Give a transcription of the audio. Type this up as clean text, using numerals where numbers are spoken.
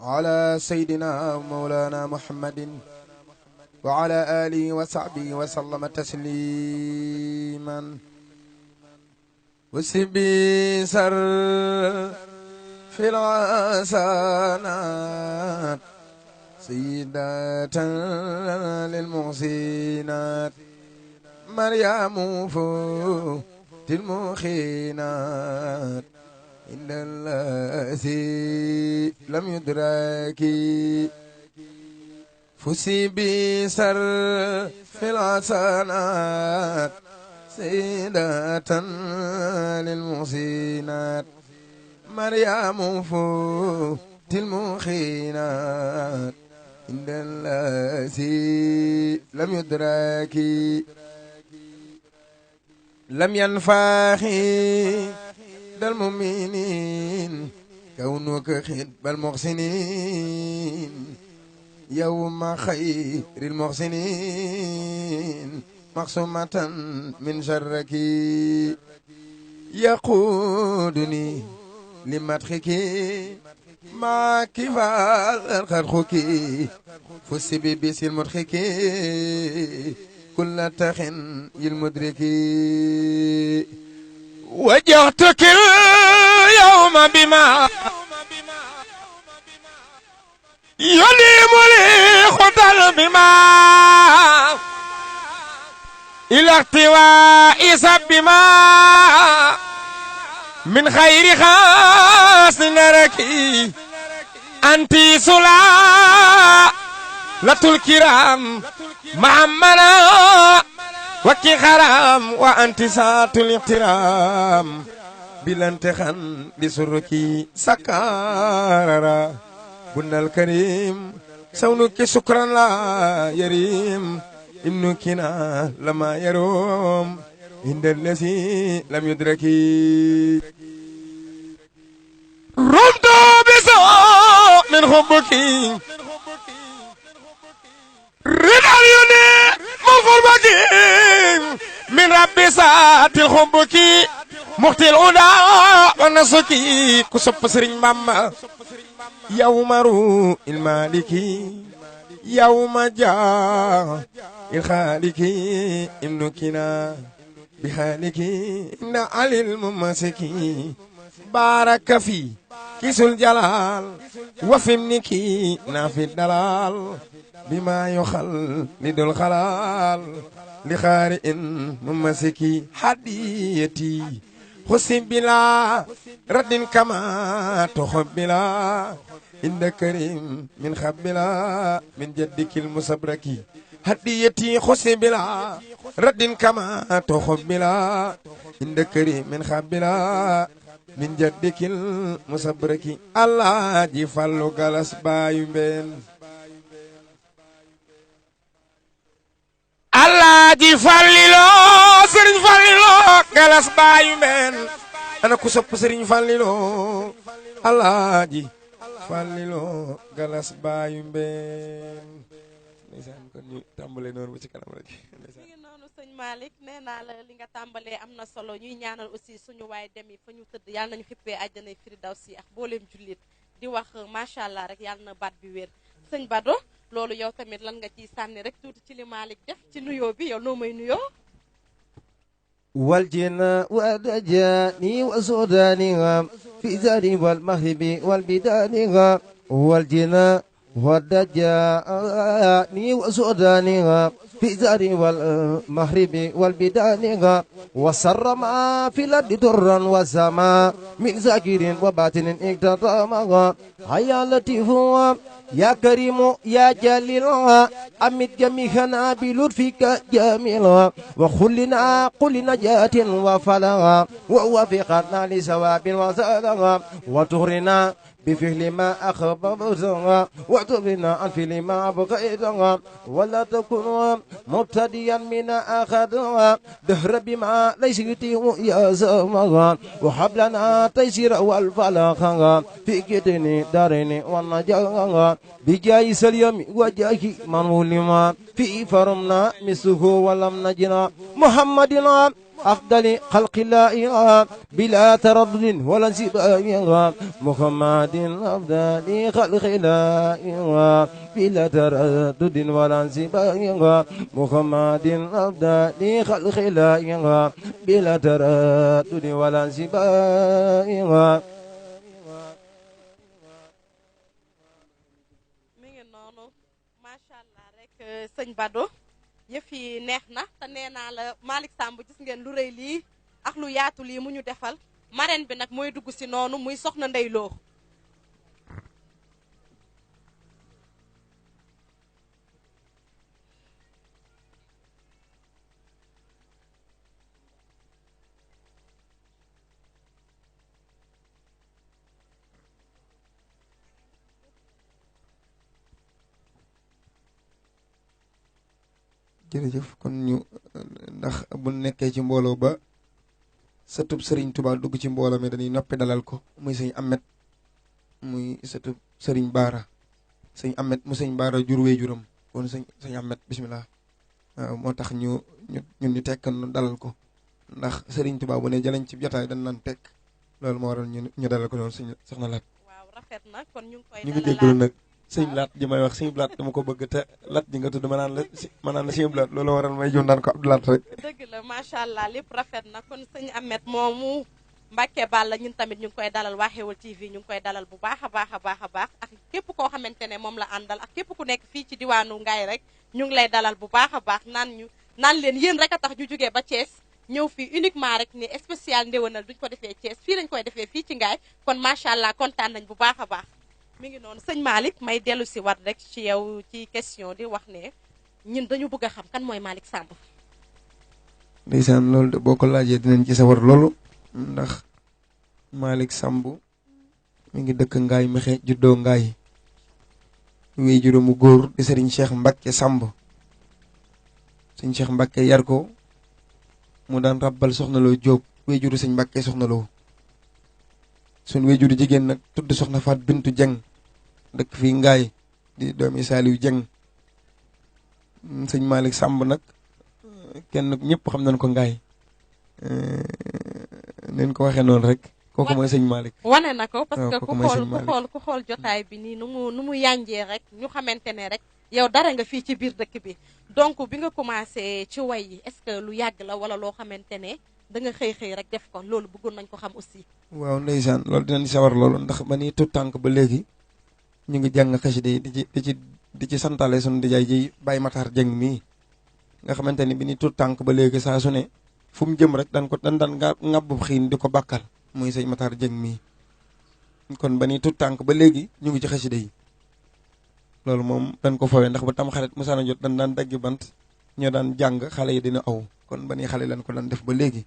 على سيدنا مولانا محمد وعلى آله وصحبه وسلم تسليما وسبي سر في العسانات سيدة للمحسنات مريم فوت المخينات إن الذي لم يدرك فسي بسر في الحسنات سيدة للمحسنات مريم فوت المخينات إن الذي لم يدرك لم ينفخي المؤمنين كونك خطب المحسنين يوم خير المحسنين مقسومة من شرك يقودني لمدحك ما كفال خلقك فسبي بس المدحك كل تخن المدرك وجهتك اليوم بما يليم لي خطر بما إلى احتواء سبما من خير خاص نركي أنت سلالة الكرام محمدا وكي خرام وأنت سات الاحترام بلانتخان بسركي سكارا بن الكريم سونك شكرا لا يريم إنكنا لما يروم عند الذي لم يدركي رمت بسوء من حبك رضا اليوني من قربك من رب سات الحبك مختي العلا والنسك كسب سرين ماما يوم رو المالكي يوم جاء الخالق ابنكنا بحالك إن علي الممسكي بارك في كيس الجلال وفي ابنك نافي الدلال بما يخلد الخلال لخارئ ممسكي حديتي حسن بلا رد كما تحب بلا إن كريم من خبلا من جدك المسبرك هديتي حسن بلا رد كما تحب بلا إن كريم من خبلا من جدك المسبرك الله جفلو غلس بايمبين الله جفلو سرين فلو غلس بايمبين أنا كسب سرين فلو الله جي فلو غلس بايمبين ndeysaan kon ñu tàmbalee noonu ba ci kanam rek ndeysaan mi ngi noonu sëñ Malick nee naa la li nga tàmbalee am na solo ñuy ñaanal aussi suñu waay dem yi fa ñu tëdd yàlla nañu xippee àjjanay firdawsi ak booleem jullit di wax macha allah rek yàlla na baat bi wér sëñ Bado loolu yow tamit lan nga ciy sànni rek tuuti ci li Malick def ci nuyoo bi yow noo may nuyoo والجنة ودجاني وسودانها في زاري والمغرب والبدانها والجنة ودجاني وسودانها في زاري والمغرب والبدانها وسر ما في الأرض درا وسما من ذاكر وباطن اقتضامها هيا لطيف يا كريم يا جليل أمد جميعنا بلطفك جميلا وخلنا قل نجاة وفلاها ووفقنا لثواب وزادها وتغرنا بفعل ما أخبرتها وتغنى عن فعل ما أبغيتها ولا تكون مبتديا من أخذها دهر بما ليس يتيه يا زمها وحب لنا تيسير والفلاح في كتن دارين والنجاة بجاي سليم وجاي من ولما في فرمنا مسه ولم نجنا محمدنا أفضل خلق الله بلا تردد ولا انسباق محمد أفضل خلق الله بلا تردد ولا انسباق محمد أفضل خلق الله بلا تردد ولا انسباق. sëñ Bado yëf yi neex na te nee naa la Malick Samb gis ngeen lu rëy lii ak lu yaatu lii mu ñu defal marraine bi nag mooy dugg si noonu muy soxna Ndey Lo. jërëjëf kon ñu ndax bu nekkee ci mbooloo ba sëtub Serigne Touba dugg ci mbooloo mi dañuy noppi dalal ko muy sëñ Amet muy sëtub Serigne Baara sëñ Amet mu sëñ Baara jur wee juram kon sëñ Amet bisimilah waaw moo tax ñun ñu tekk nu dalal ko ndax Serigne Touba bu ne jëlañ ci jotaay dañ naan tekk loolu moo waral ñu dalal ko noonu sëñ soxna Lat. waaw rafet na kon ñu ngi koy ñu ngi déglu nag. sëñ Laat ji may wax sëñ Laat dama ko bëgg te Lat ji nga tudd ma naan la sëñ Laat loolu waral may jum daan ko Abdou Laat rek. dëgg la macha allah lépp rafet na kon sëñ Amet moomu Mbacke Balla ñun tamit ñu ngi koy dalal waa Xewal TV ñu ngi koy dalal bu baax a baax a baax a baax ak képp koo xamante ne moom la àndal ak képp ku nekk fii ci diwaanu Ngaye rek ñu ngi lay dalal bu baax a baax naan leen yéen rek a tax ñu jógee ba Thiès ñëw fii uniquement rek ni spécial ndéwénal duñ ko defee Thiès fii lañ koy defee fii ci Ngaye kon macha allah kontaan nañ bu baax a baax. mi ngi noonu sëñ Malick may dellu si wat rek ci yow ci question di wax ne ñun dañu bëgg a xam kan mooy Malick Samb. ndeysaan loolu de boo ko laajee dinañ ci sawar loolu ndax Malick Samb mi ngi dëkk Ngaye Mékhé juddoo Ngaye wéy juróomu góor di sëriñ Cheikh Mbacke Samb sëñ Cheikh Mbacke yar ko mu daan rabbal soxna loo Jóob wéy juru sëñ Mbacke soxna loo suñ wéy juru jigéen nag tudd soxna Faat Bintu Jeng dëkk fii Ngaye di doomi Saaliw Jeng sëñ Malick Samb nag kenn ñëpp xam nañ ko Ngaye neen ko waxee noonu rek kooku mooy sëñ Malick wane na ko parce que kooku ku xool jotaay bi nii nu mu yànjee rek ñu xamante ne rek yow dara nga fii ci biir dëkk bi donc bi nga commencé ci way yi est-ce que lu yàgg la wala loo xamante ne da nga xëy rek def ko loolu bëggoon nañ ko xam aussi. waaw ndeysaan loolu dinañ sawar loolu ndax ba ni tout tànk ba léegi ñu ngi jàng xasida yi di ci santale sunu dijaay ji Baye Matar Jeng mii nga xamante ni bi ni tout tànk ba léegi saa su ne fu mu jëm rek dan ngàbbu xiin di ko bàkkal muy sëñ Matar Jeng mii kon ba ni tout tànk ba léegi ñu ngi ci xasida yi loolu moom dañ ko fawee ndax ba tam xarit musaana jot dañ daan daggi bant ñoo daan jàng xale yi dina aw kon ba ni xale lañ ko daan def ba léegi